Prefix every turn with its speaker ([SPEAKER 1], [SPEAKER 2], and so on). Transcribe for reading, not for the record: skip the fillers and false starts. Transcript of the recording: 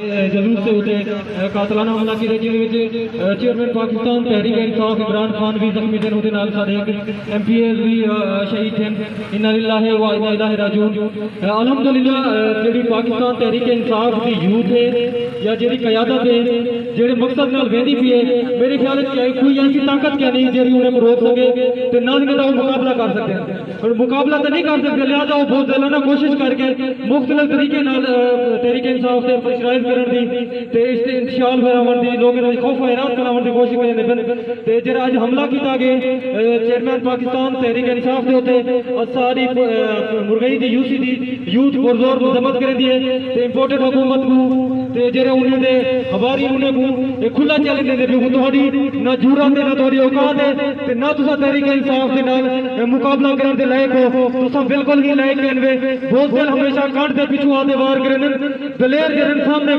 [SPEAKER 1] जलूस से होते कातलाना हमला की चेयरमैन पाकिस्तान तहरीक इंसाफ इमरान खान भी जख्मी दिन होते नाल सारे MPs भी शहीद थे इन्ना लिल्लाहि व इन्ना इलैहि राजिऊन। अल्हम्दुलिल्लाह जेडी पाकिस्तान तहरीक इंसाफ की यूथ है या जेडी क़यादत है जेडे मकसद नाल वेंदी पई है मेरे ख्याल कोई ऐसी ताकत क्या नहीं जेडी उन्हें रोक सके ते ना ही वो मुकाबला कर सकते हैं और मुकाबला तो नहीं कर सकते लिहाजा वो बहुत दिलाना कोशिश करके मुख्तलिफ तरीके नाल तहरीक इंसाफ से प्रेशराइज करन दी ते इंतशाल फरावन दी लोगों ने खौफ हैरान करावन दी कोशिश करदे पन ते जेड़ा आज हमला कीता गया चेयरमैन पाकिस्तान तहरीक इंसाफ दे होते सारी मुरगई दी यूसी दी यूथ पुरजोर मजम्मत कर दी है ते इंपोर्टेड हुकूमत को ते जेड़े उन्हें दे हवारी उन्हें को खुला चैलेंज दे भी तोड़ी ना जुर्रत ना तोड़ी औकात है ते ना तुसा तहरीक इंसाफ दे नाल मुकाबला करन दे लायक हो तुसा बिल्कुल ही लायक नहीं बहुत हमेशा काट दे पिछू आते वार करन दलेर करन सामने